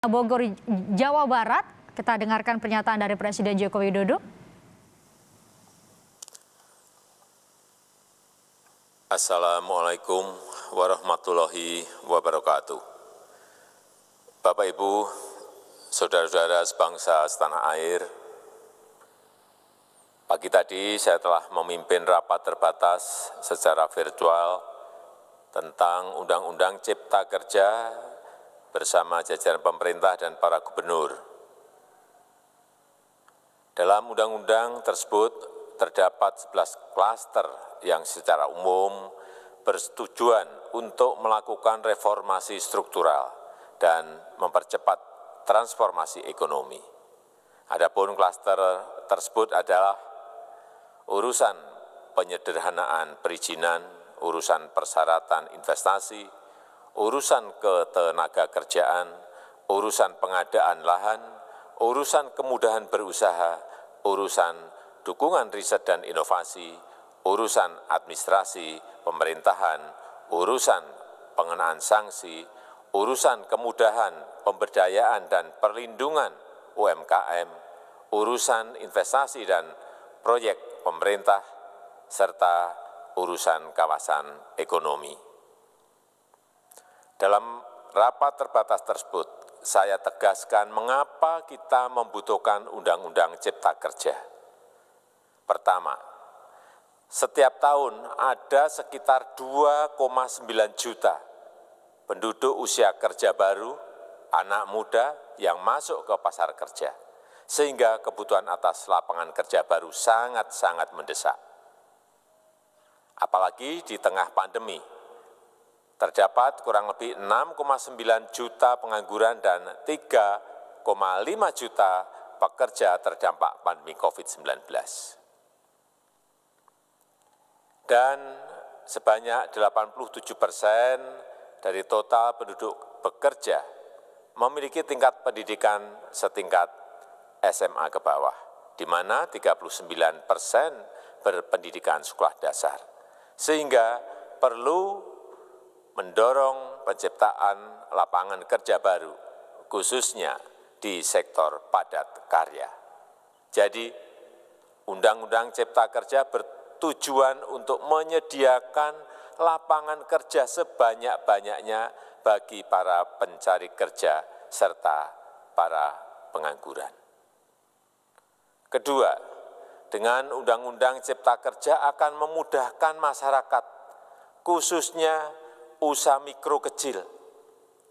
Bogor, Jawa Barat. Kita dengarkan pernyataan dari Presiden Joko Widodo. Assalamualaikum warahmatullahi wabarakatuh. Bapak Ibu, saudara-saudara sebangsa setanah air, pagi tadi saya telah memimpin rapat terbatas secara virtual tentang Undang-Undang Cipta Kerja bersama jajaran pemerintah dan para gubernur. Dalam undang-undang tersebut terdapat 11 klaster yang secara umum bertujuan untuk melakukan reformasi struktural dan mempercepat transformasi ekonomi. Adapun klaster tersebut adalah urusan penyederhanaan perizinan, urusan persyaratan investasi, urusan ketenaga kerjaan, urusan pengadaan lahan, urusan kemudahan berusaha, urusan dukungan riset dan inovasi, urusan administrasi pemerintahan, urusan pengenaan sanksi, urusan kemudahan pemberdayaan dan perlindungan UMKM, urusan investasi dan proyek pemerintah, serta urusan kawasan ekonomi. Dalam rapat terbatas tersebut, saya tegaskan mengapa kita membutuhkan Undang-Undang Cipta Kerja. Pertama, setiap tahun ada sekitar 2,9 juta penduduk usia kerja baru, anak muda yang masuk ke pasar kerja, sehingga kebutuhan atas lapangan kerja baru sangat-sangat mendesak. Apalagi di tengah pandemi, terdapat kurang lebih 6,9 juta pengangguran dan 3,5 juta pekerja terdampak pandemi COVID-19. Dan sebanyak 87% dari total penduduk bekerja memiliki tingkat pendidikan setingkat SMA ke bawah, di mana 39% berpendidikan sekolah dasar. Sehingga perlu mendorong penciptaan lapangan kerja baru, khususnya di sektor padat karya. Jadi, Undang-Undang Cipta Kerja bertujuan untuk menyediakan lapangan kerja sebanyak-banyaknya bagi para pencari kerja serta para pengangguran. Kedua, dengan Undang-Undang Cipta Kerja akan memudahkan masyarakat, khususnya usaha mikro kecil,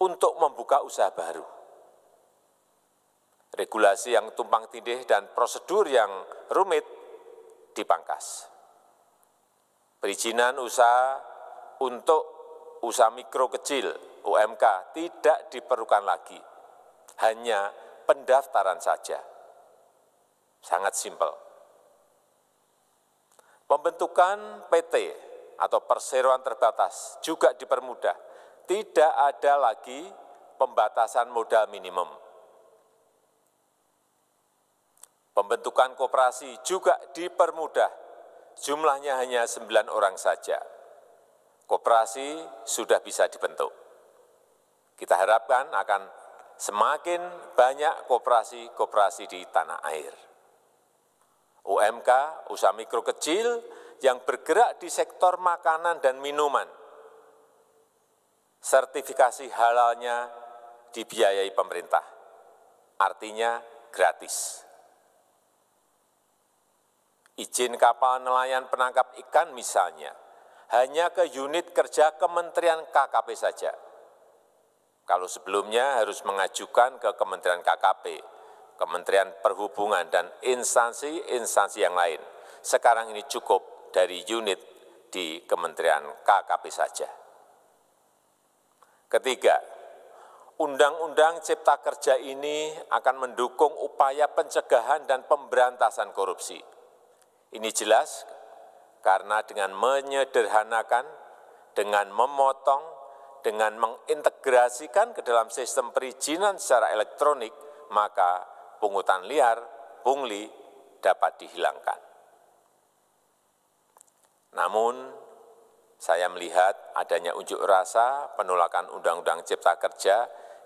untuk membuka usaha baru. Regulasi yang tumpang tindih dan prosedur yang rumit dipangkas. Perizinan usaha untuk usaha mikro kecil (UMK) tidak diperlukan lagi, hanya pendaftaran saja. Sangat simpel. Pembentukan PT atau perseroan terbatas juga dipermudah. Tidak ada lagi pembatasan modal minimum. Pembentukan koperasi juga dipermudah. Jumlahnya hanya 9 orang saja. Koperasi sudah bisa dibentuk. Kita harapkan akan semakin banyak koperasi-koperasi di tanah air. UMK, usaha mikro kecil, yang bergerak di sektor makanan dan minuman, sertifikasi halalnya dibiayai pemerintah, artinya gratis. Izin kapal nelayan penangkap ikan misalnya, hanya ke unit kerja Kementerian KKP saja. Kalau sebelumnya harus mengajukan ke Kementerian KKP, Kementerian Perhubungan, dan instansi-instansi yang lain. Sekarang ini cukup dari unit di Kementerian KKP saja. Ketiga, Undang-Undang Cipta Kerja ini akan mendukung upaya pencegahan dan pemberantasan korupsi. Ini jelas karena dengan menyederhanakan, dengan memotong, dengan mengintegrasikan ke dalam sistem perizinan secara elektronik, maka pungutan liar, pungli dapat dihilangkan. Namun, saya melihat adanya unjuk rasa penolakan Undang-Undang Cipta Kerja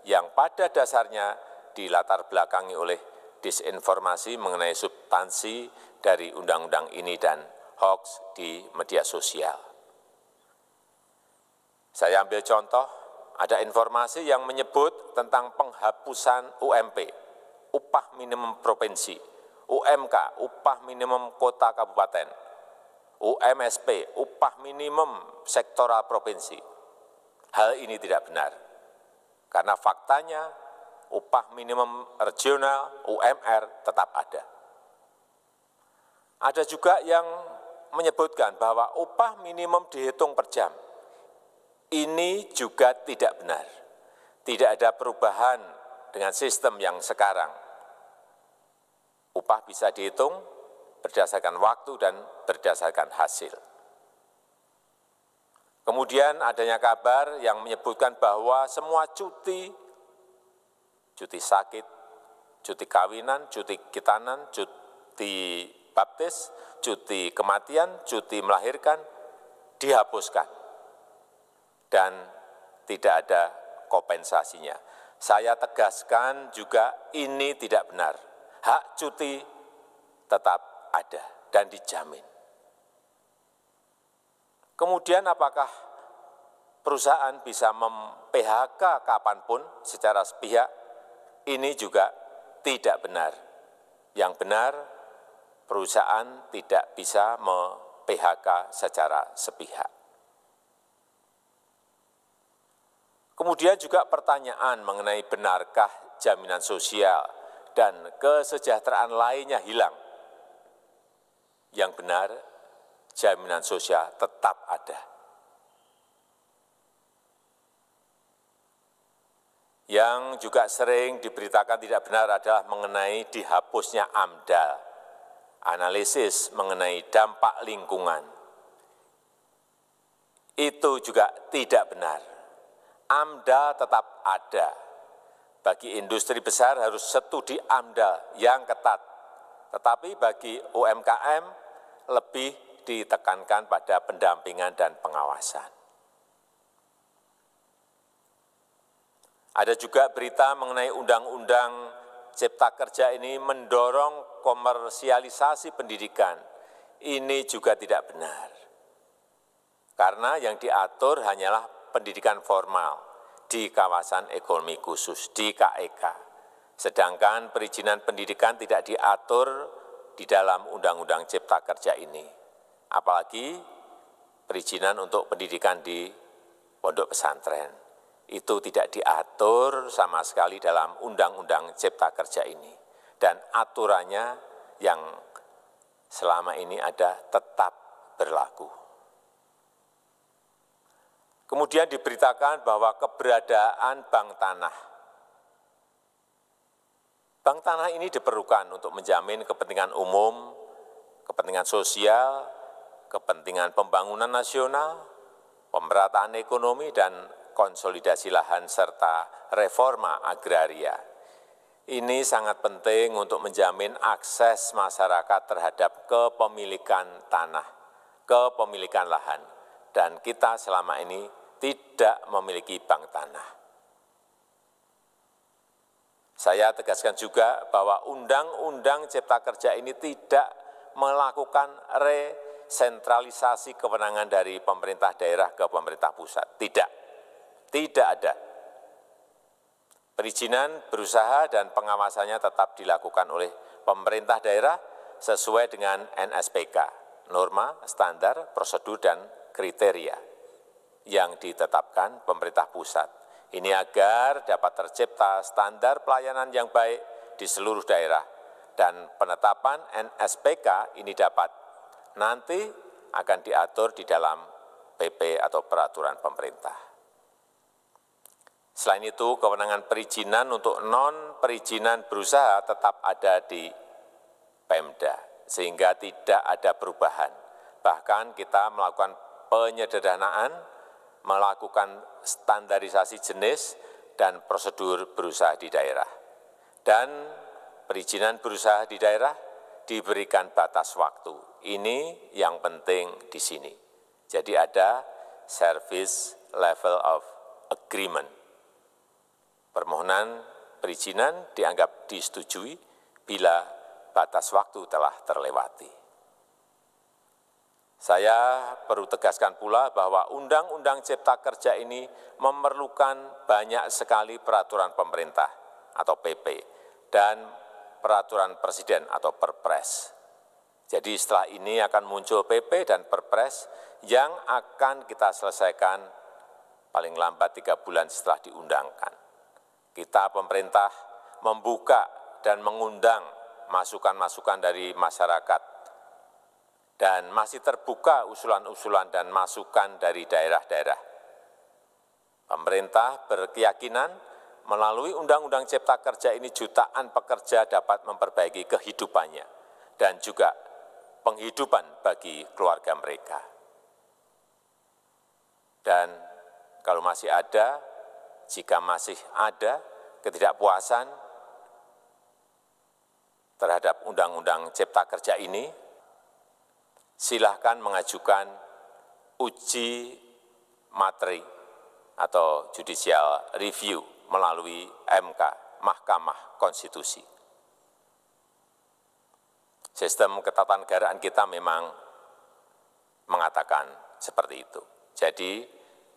yang pada dasarnya dilatar belakangi oleh disinformasi mengenai substansi dari undang-undang ini dan hoax di media sosial. Saya ambil contoh, ada informasi yang menyebut tentang penghapusan UMP, upah minimum provinsi, UMK, upah minimum kota kabupaten, UMSP, upah minimum sektoral provinsi. Hal ini tidak benar, karena faktanya upah minimum regional, UMR, tetap ada. Ada juga yang menyebutkan bahwa upah minimum dihitung per jam. Ini juga tidak benar. Tidak ada perubahan dengan sistem yang sekarang. Upah bisa dihitung berdasarkan waktu dan berdasarkan hasil. Kemudian adanya kabar yang menyebutkan bahwa semua cuti sakit, cuti kawinan, cuti khitanan, cuti baptis, cuti kematian, cuti melahirkan, dihapuskan. Dan tidak ada kompensasinya. Saya tegaskan juga ini tidak benar. Hak cuti tetap ada dan dijamin. Kemudian apakah perusahaan bisa mem-PHK kapanpun secara sepihak? Ini juga tidak benar. Yang benar, perusahaan tidak bisa mem-PHK secara sepihak. Kemudian juga pertanyaan mengenai benarkah jaminan sosial dan kesejahteraan lainnya hilang. Yang benar, jaminan sosial tetap ada. Yang juga sering diberitakan tidak benar adalah mengenai dihapusnya AMDAL, analisis mengenai dampak lingkungan. Itu juga tidak benar. AMDAL tetap ada. Bagi industri besar harus studi AMDAL yang ketat. Tetapi bagi UMKM lebih ditekankan pada pendampingan dan pengawasan. Ada juga berita mengenai Undang-Undang Cipta Kerja ini mendorong komersialisasi pendidikan. Ini juga tidak benar. Karena yang diatur hanyalah pendidikan formal di kawasan ekonomi khusus, di KEK. Sedangkan perizinan pendidikan tidak diatur di dalam Undang-Undang Cipta Kerja ini. Apalagi perizinan untuk pendidikan di pondok pesantren. Itu tidak diatur sama sekali dalam Undang-Undang Cipta Kerja ini. Dan aturannya yang selama ini ada tetap berlaku. Kemudian diberitakan bahwa keberadaan bank tanah. Bank tanah ini diperlukan untuk menjamin kepentingan umum, kepentingan sosial, kepentingan pembangunan nasional, pemerataan ekonomi, dan konsolidasi lahan serta reforma agraria. Ini sangat penting untuk menjamin akses masyarakat terhadap kepemilikan tanah, kepemilikan lahan, dan kita selama ini tidak memiliki bank tanah. Saya tegaskan juga bahwa Undang-Undang Cipta Kerja ini tidak melakukan resentralisasi kewenangan dari pemerintah daerah ke pemerintah pusat. Tidak ada. Perizinan berusaha dan pengawasannya tetap dilakukan oleh pemerintah daerah sesuai dengan NSPK, norma, standar, prosedur, dan kriteria yang ditetapkan pemerintah pusat. Ini agar dapat tercipta standar pelayanan yang baik di seluruh daerah dan penetapan NSPK ini dapat nanti akan diatur di dalam PP atau peraturan pemerintah. Selain itu, kewenangan perizinan untuk non-perizinan berusaha tetap ada di Pemda, sehingga tidak ada perubahan. Bahkan kita melakukan penyederhanaan, melakukan standarisasi jenis dan prosedur berusaha di daerah. Dan perizinan berusaha di daerah diberikan batas waktu. Ini yang penting di sini. Jadi ada service level of agreement. Permohonan perizinan dianggap disetujui bila batas waktu telah terlewati. Saya perlu tegaskan pula bahwa Undang-Undang Cipta Kerja ini memerlukan banyak sekali peraturan pemerintah atau PP dan peraturan presiden atau Perpres. Jadi setelah ini akan muncul PP dan Perpres yang akan kita selesaikan paling lambat 3 bulan setelah diundangkan. Kita pemerintah membuka dan mengundang masukan-masukan dari masyarakat dan masih terbuka usulan-usulan dan masukan dari daerah-daerah. Pemerintah berkeyakinan melalui Undang-Undang Cipta Kerja ini jutaan pekerja dapat memperbaiki kehidupannya dan juga penghidupan bagi keluarga mereka. Dan kalau masih ada, jika masih ada ketidakpuasan terhadap Undang-Undang Cipta Kerja ini, silahkan mengajukan uji materi atau judicial review melalui MK, Mahkamah Konstitusi. Sistem ketatanegaraan kita memang mengatakan seperti itu. Jadi,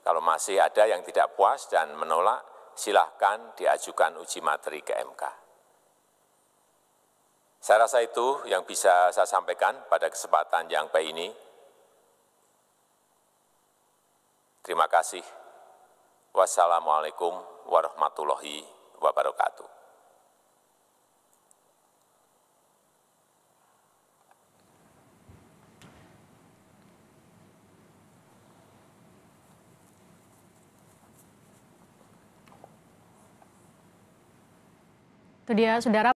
kalau masih ada yang tidak puas dan menolak, silahkan diajukan uji materi ke MK. Saya rasa itu yang bisa saya sampaikan pada kesempatan yang baik ini. Terima kasih. Wassalamualaikum warahmatullahi wabarakatuh. Itu dia, Saudara.